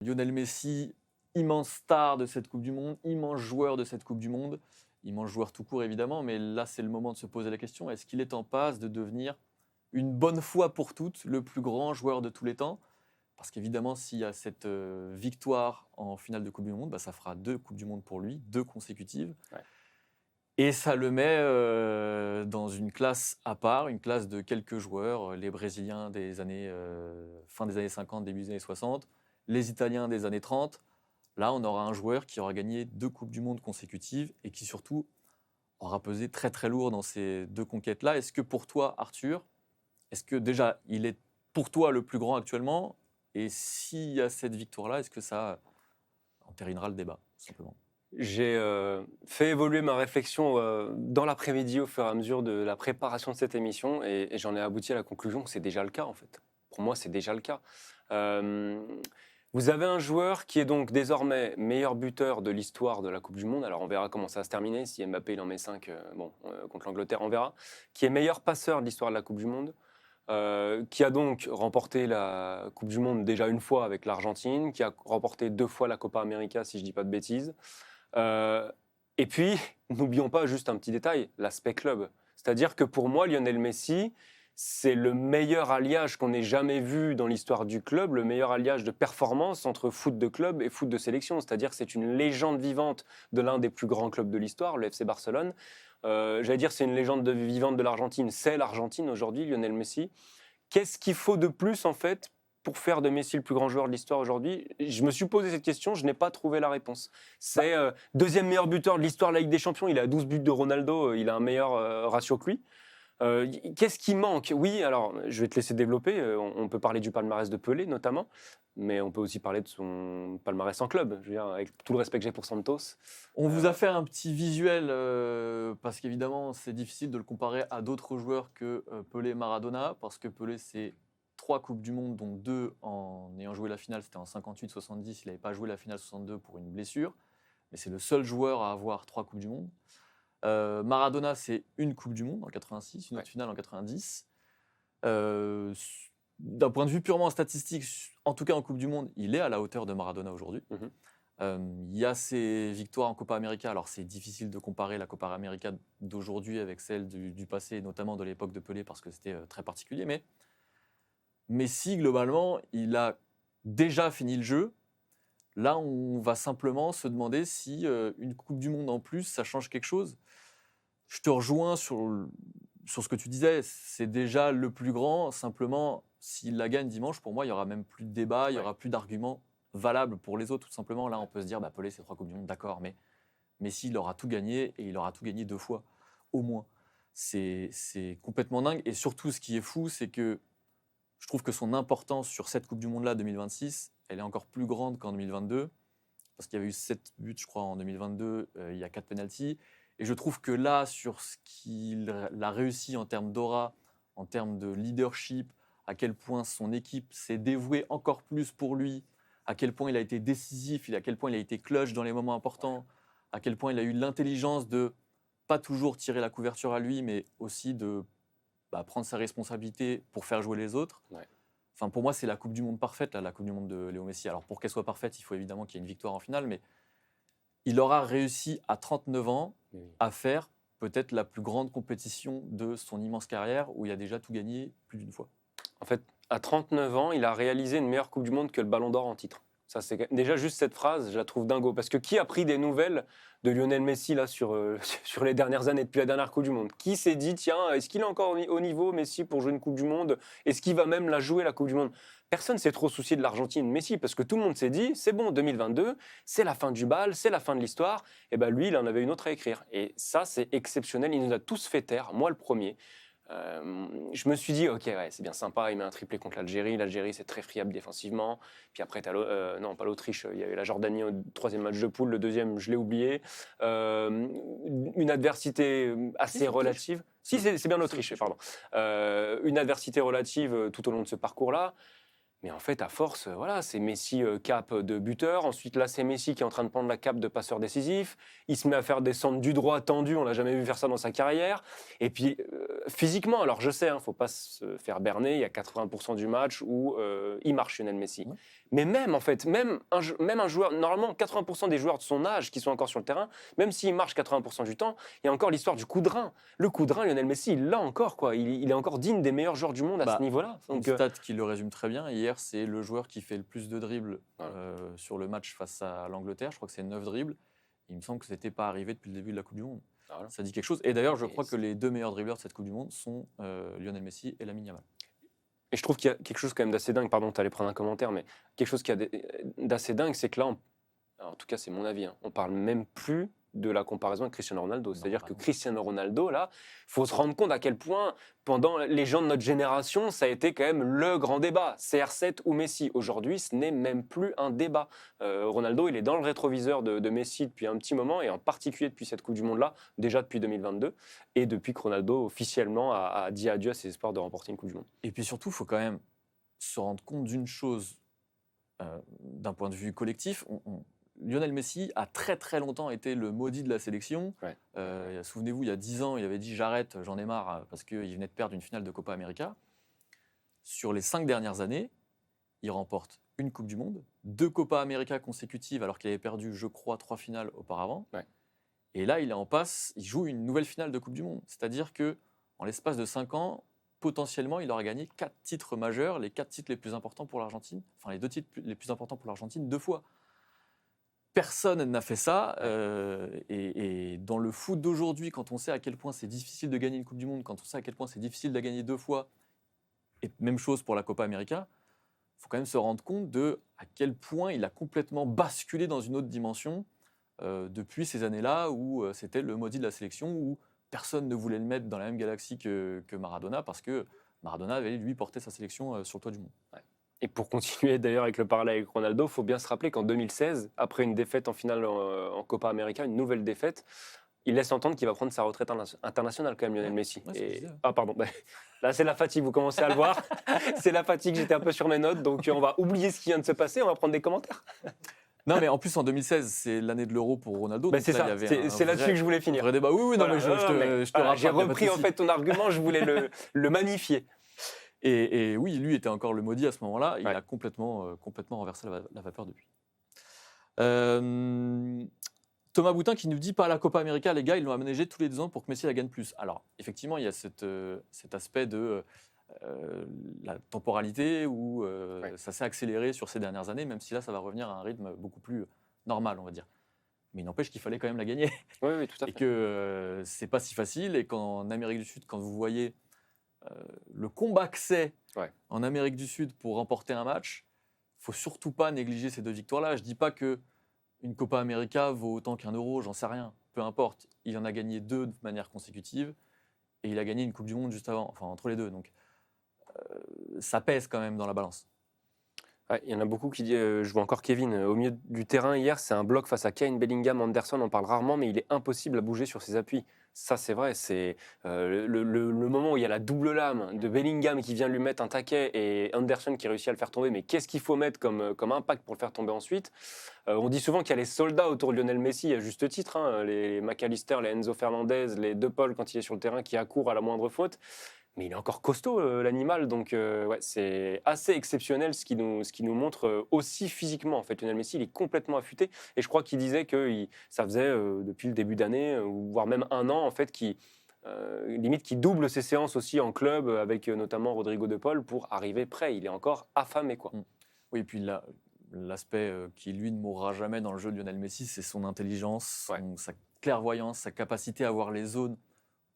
Lionel Messi, immense star de cette Coupe du Monde, immense joueur de cette Coupe du Monde, immense joueur tout court évidemment, mais là c'est le moment de se poser la question, est-ce qu'il est en passe de devenir une bonne fois pour toutes le plus grand joueur de tous les temps? Parce qu'évidemment, s'il y a cette victoire en finale de Coupe du Monde, bah, ça fera 2 Coupes du Monde pour lui, 2 consécutives. Ouais. Et ça le met dans une classe à part, une classe de quelques joueurs, les Brésiliens des années, fin des années 50, début des années 60, les Italiens des années 30. Là, on aura un joueur qui aura gagné 2 Coupes du Monde consécutives et qui surtout aura pesé très très lourd dans ces 2 conquêtes-là. Est-ce que pour toi, Arthur, est-ce que déjà il est pour toi le plus grand actuellement? Et s'il y a cette victoire-là, est-ce que ça entérinera le débat, tout simplement? J'ai fait évoluer ma réflexion dans l'après-midi au fur et à mesure de la préparation de cette émission et j'en ai abouti à la conclusion que c'est déjà le cas en fait. Pour moi, c'est déjà le cas. Euh, Vous avez un joueur qui est donc désormais meilleur buteur de l'histoire de la Coupe du Monde. Alors on verra comment ça va se terminer. Si Mbappé il en met 5 contre l'Angleterre, on verra. Qui est meilleur passeur de l'histoire de la Coupe du Monde. Qui a donc remporté la Coupe du Monde déjà une fois avec l'Argentine, qui a remporté 2 fois la Copa América, si je ne dis pas de bêtises. Euh, et puis, n'oublions pas juste un petit détail, l'aspect club. C'est-à-dire que pour moi, Lionel Messi, c'est le meilleur alliage qu'on ait jamais vu dans l'histoire du club, le meilleur alliage de performance entre foot de club et foot de sélection. C'est-à-dire que c'est une légende vivante de l'un des plus grands clubs de l'histoire, le FC Barcelone. J'allais dire c'est une légende vivante de l'Argentine. C'est l'Argentine aujourd'hui, Lionel Messi. Qu'est-ce qu'il faut de plus en fait pour faire de Messi le plus grand joueur de l'histoire aujourd'hui? Je me suis posé cette question, je n'ai pas trouvé la réponse. C'est deuxième meilleur buteur de l'histoire de la Ligue des Champions, il a 12 buts de Ronaldo, il a un meilleur ratio que lui. Qu'est-ce qui manque? Oui, alors je vais te laisser développer, on peut parler du palmarès de Pelé notamment, mais on peut aussi parler de son palmarès en club. Je veux dire, avec tout le respect que j'ai pour Santos. On vous a fait un petit visuel parce qu'évidemment, c'est difficile de le comparer à d'autres joueurs que Pelé et Maradona, parce que Pelé, c'est 3 Coupes du Monde, dont 2 en ayant joué la finale, c'était en 58-70, il n'avait pas joué la finale 62 pour une blessure, mais c'est le seul joueur à avoir 3 Coupes du Monde. Maradona, c'est une Coupe du Monde en 86, une autre finale en 90. D'un point de vue purement statistique, en tout cas en Coupe du Monde, il est à la hauteur de Maradona aujourd'hui. Mhm. Il y a ses victoires en Copa América. Alors, c'est difficile de comparer la Copa América d'aujourd'hui avec celle du passé, et notamment de l'époque de Pelé, parce que c'était très particulier. Mais Messi, globalement, il a déjà fini le jeu. Là, on va simplement se demander si une Coupe du Monde en plus, ça change quelque chose. Je te rejoins sur ce que tu disais. C'est déjà le plus grand. Simplement, s'il la gagne dimanche, pour moi, il n'y aura même plus de débat, il n'y aura plus d'arguments valables pour les autres. Tout simplement, là, on peut se dire, bah, Pelé, c'est 3 Coupes du Monde, d'accord, mais Messi, il aura tout gagné et il aura tout gagné 2 fois, au moins. C'est complètement dingue. Et surtout, ce qui est fou, c'est que je trouve que son importance sur cette Coupe du Monde-là, 2026, elle est encore plus grande qu'en 2022, parce qu'il y avait eu 7 buts, je crois, en 2022, il y a 4 pénaltys. Et je trouve que là, sur ce qu'il a réussi en termes d'aura, en termes de leadership, à quel point son équipe s'est dévouée encore plus pour lui, à quel point il a été décisif, à quel point il a été clutch dans les moments importants, à quel point il a eu l'intelligence de pas toujours tirer la couverture à lui, mais aussi de prendre sa responsabilité pour faire jouer les autres. Ouais. Enfin, pour moi, c'est la Coupe du Monde parfaite, là, la Coupe du Monde de Léo Messi. Alors, pour qu'elle soit parfaite, il faut évidemment qu'il y ait une victoire en finale, mais il aura réussi à 39 ans à faire peut-être la plus grande compétition de son immense carrière, où il a déjà tout gagné plus d'une fois. En fait, à 39 ans, il a réalisé une meilleure Coupe du Monde que le Ballon d'Or en titre. Ça, c'est déjà juste cette phrase, je la trouve dingo. Parce que qui a pris des nouvelles de Lionel Messi là, sur les dernières années, depuis la dernière Coupe du Monde? Qui s'est dit, tiens, est-ce qu'il est encore au niveau, Messi, pour jouer une Coupe du Monde? Est-ce qu'il va même la jouer, la Coupe du Monde? Personne s'est trop soucié de l'Argentine, Messi, parce que tout le monde s'est dit, c'est bon, 2022, c'est la fin du bal, c'est la fin de l'histoire. Et bien lui, il en avait une autre à écrire. Et ça, c'est exceptionnel. Il nous a tous fait taire, moi le premier. Je me suis dit, ok, ouais, c'est bien sympa, il met un triplé contre l'Algérie. L'Algérie, c'est très friable défensivement. Puis après, non, pas l'Autriche, il y avait la Jordanie au troisième match de poule. Le deuxième, je l'ai oublié. Une adversité assez relative. Si, c'est bien l'Autriche, pardon. Une adversité relative tout au long de ce parcours-là. Mais en fait, à force, voilà, c'est Messi cap de buteur. Ensuite, là, c'est Messi qui est en train de prendre la cape de passeur décisif. Il se met à faire des centres du droit tendus. On l'a jamais vu faire ça dans sa carrière. Et puis, physiquement, alors je sais, il ne faut pas se faire berner. Il y a 80% du match où il marche Lionel Messi. Ouais. Mais même, en fait, même un joueur, normalement, 80% des joueurs de son âge qui sont encore sur le terrain, même s'il marche 80% du temps, il y a encore l'histoire du coup de rein. Le coup de rein, Lionel Messi, il l'a encore, quoi. Il est encore digne des meilleurs joueurs du monde à ce niveau-là. Une Donc, stat qui le résume très bien. Hier, c'est le joueur qui fait le plus de dribbles sur le match face à l'Angleterre. Je crois que c'est 9 dribbles. Il me semble que ce n'était pas arrivé depuis le début de la Coupe du Monde. voilà. Ça dit quelque chose. Et d'ailleurs, je crois que les 2 meilleurs dribbleurs de cette Coupe du Monde sont Lionel Messi et Lamine Yamal. Et je trouve qu'il y a quelque chose quand même d'assez dingue, pardon, tu allais prendre un commentaire, mais quelque chose qui a d'assez dingue, c'est que là, alors, en tout cas c'est mon avis, on parle même plus de la comparaison avec Cristiano Ronaldo. C'est-à-dire que Cristiano Ronaldo, là, il faut se rendre compte à quel point, pendant les gens de notre génération, ça a été quand même le grand débat. CR7 ou Messi. Aujourd'hui, ce n'est même plus un débat. Ronaldo, il est dans le rétroviseur de Messi depuis un petit moment, et en particulier depuis cette Coupe du Monde-là, déjà depuis 2022, et depuis que Ronaldo, officiellement, a dit adieu à ses espoirs de remporter une Coupe du Monde. Et puis surtout, il faut quand même se rendre compte d'une chose, d'un point de vue collectif. Lionel Messi a très très longtemps été le maudit de la sélection. Ouais. Souvenez-vous, il y a 10 ans, il avait dit « j'arrête, j'en ai marre » parce qu'il venait de perdre une finale de Copa América. Sur les 5 dernières années, il remporte une Coupe du Monde, 2 Copa América consécutives alors qu'il avait perdu, je crois, 3 finales auparavant. Ouais. Et là, il est en passe, il joue une nouvelle finale de Coupe du Monde. C'est-à-dire qu'en l'espace de 5 ans, potentiellement, il aura gagné 4 titres majeurs, les 4 titres les plus importants pour l'Argentine, enfin les 2 titres les plus importants pour l'Argentine 2 fois. Personne n'a fait ça. Et dans le foot d'aujourd'hui, quand on sait à quel point c'est difficile de gagner une Coupe du Monde, quand on sait à quel point c'est difficile de la gagner 2 fois, et même chose pour la Copa América, il faut quand même se rendre compte de à quel point il a complètement basculé dans une autre dimension depuis ces années-là où c'était le maudit de la sélection, où personne ne voulait le mettre dans la même galaxie que Maradona, parce que Maradona avait, lui, porté sa sélection sur le toit du monde. Ouais. Et pour continuer d'ailleurs avec le parallèle avec Ronaldo, il faut bien se rappeler qu'en 2016, après une défaite en finale en Copa América, une nouvelle défaite, il laisse entendre qu'il va prendre sa retraite internationale quand même, Lionel Messi. Ouais, Ah pardon, là c'est la fatigue, vous commencez à le voir. C'est la fatigue, j'étais un peu sur mes notes, donc on va oublier ce qui vient de se passer, on va prendre des commentaires. Non, mais en plus, en 2016, c'est l'année de l'Euro pour Ronaldo. C'est ça, c'est là-dessus que je voulais finir. Vrai débat. Oui, non, voilà, mais je te rappelle. J'ai repris en fait ton argument, je voulais le magnifier. Et oui, lui était encore le maudit à ce moment-là. Il a complètement renversé la vapeur depuis. Thomas Boutin qui nous dit pas à la Copa América, les gars, ils l'ont aménagé tous les 2 ans pour que Messi la gagne plus. Alors, effectivement, il y a cet aspect de la temporalité où ça s'est accéléré sur ces dernières années, même si là, ça va revenir à un rythme beaucoup plus normal, on va dire. Mais il n'empêche qu'il fallait quand même la gagner. Oui, tout à fait. Et que c'est pas si facile. Et qu'en Amérique du Sud, quand vous voyez le combat que c'est en Amérique du Sud pour remporter un match, il ne faut surtout pas négliger ces 2 victoires-là. Je ne dis pas qu'une Copa América vaut autant qu'un euro, j'en sais rien. Peu importe. Il en a gagné 2 de manière consécutive et il a gagné une Coupe du Monde juste avant, enfin entre les 2. Donc ça pèse quand même dans la balance. Il y en a beaucoup qui disent, je vois encore Kevin, au milieu du terrain hier, c'est un bloc face à Kane, Bellingham, Anderson, on parle rarement, mais il est impossible à bouger sur ses appuis. Ça, c'est vrai, c'est le moment où il y a la double lame de Bellingham qui vient lui mettre un taquet et Anderson qui réussit à le faire tomber, mais qu'est-ce qu'il faut mettre comme impact pour le faire tomber ensuite? On dit souvent qu'il y a les soldats autour de Lionel Messi, à juste titre, hein, les McAllister, les Enzo Fernandez, les De Paul quand il est sur le terrain qui accourt à la moindre faute. Mais il est encore costaud, l'animal, donc c'est assez exceptionnel ce qui nous montre aussi physiquement. En fait, Lionel Messi, il est complètement affûté, et je crois qu'il disait que ça faisait depuis le début d'année, voire même 1 an, en fait, limite qu'il double ses séances aussi en club, avec notamment Rodrigo De Paul, pour arriver prêt. Il est encore affamé, quoi. Oui, et puis l'aspect qui, lui, ne mourra jamais dans le jeu de Lionel Messi, c'est son intelligence, sa clairvoyance, sa capacité à voir les zones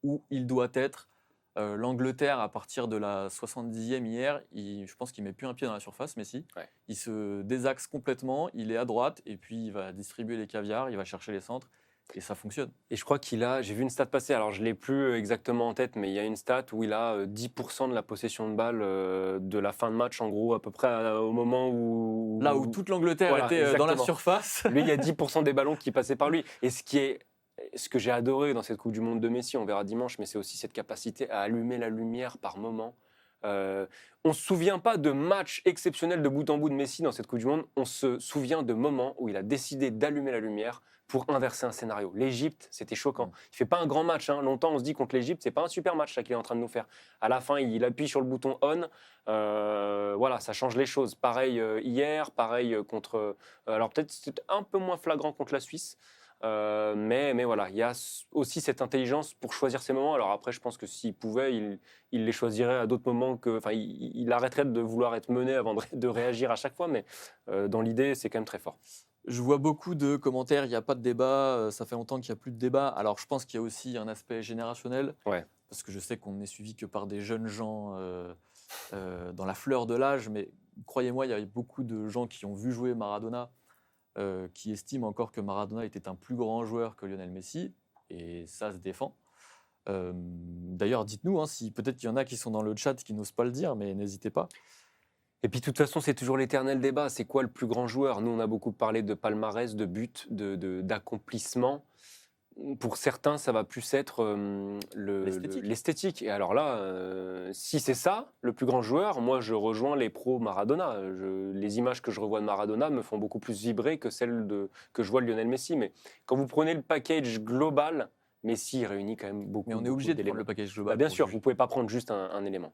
où il doit être. L'Angleterre, à partir de la 70e hier, je pense qu'il ne met plus un pied dans la surface, Messi. Il se désaxe complètement, il est à droite, et puis il va distribuer les caviars, il va chercher les centres, et ça fonctionne. Et je crois j'ai vu une stat passer, alors je ne l'ai plus exactement en tête, mais il y a une stat où il a 10% de la possession de balle de la fin de match, en gros, à peu près au moment où... Là où toute l'Angleterre était dans la surface. Lui, il y a 10% des ballons qui passaient par lui. Et ce que j'ai adoré dans cette Coupe du Monde de Messi, on verra dimanche, mais c'est aussi cette capacité à allumer la lumière par moment. On ne se souvient pas de matchs exceptionnels de bout en bout de Messi dans cette Coupe du Monde. On se souvient de moments où il a décidé d'allumer la lumière pour inverser un scénario. L'Égypte, c'était choquant. Il fait pas un grand match. Longtemps, on se dit contre l'Égypte, c'est pas un super match là qu'il est en train de nous faire. À la fin, il appuie sur le bouton on. Voilà, ça change les choses. Pareil hier, pareil contre. Alors peut-être c'était un peu moins flagrant contre la Suisse. Mais voilà, il y a aussi cette intelligence pour choisir ses moments. Alors après, je pense que s'il pouvait, il les choisirait à d'autres moments enfin, il arrêterait de vouloir être mené avant de réagir à chaque fois. Mais dans l'idée, c'est quand même très fort. Je vois beaucoup de commentaires, il n'y a pas de débat, ça fait longtemps qu'il n'y a plus de débat. Alors je pense qu'il y a aussi un aspect générationnel, Ouais. parce que je sais qu'on n'est suivi que par des jeunes gens dans la fleur de l'âge, mais croyez-moi, il y a beaucoup de gens qui ont vu jouer Maradona, qui estiment encore que Maradona était un plus grand joueur que Lionel Messi, et ça se défend. D'ailleurs, dites-nous, si peut-être qu'il y en a qui sont dans le chat qui n'osent pas le dire, mais n'hésitez pas. Et puis de toute façon, c'est toujours l'éternel débat. C'est quoi le plus grand joueur? Nous, on a beaucoup parlé de palmarès, de buts, d'accomplissement. Pour certains, ça va plus être l'esthétique. Et alors là, si c'est ça, le plus grand joueur, moi, je rejoins les pros Maradona. Les images que je revois de Maradona me font beaucoup plus vibrer que celles que je vois de Lionel Messi. Mais quand vous prenez le package global, Messi réunit quand même beaucoup. Mais on est obligé de prendre d'éléments. le package global. Bien pour sûr, juger. vous ne pouvez pas prendre juste un élément.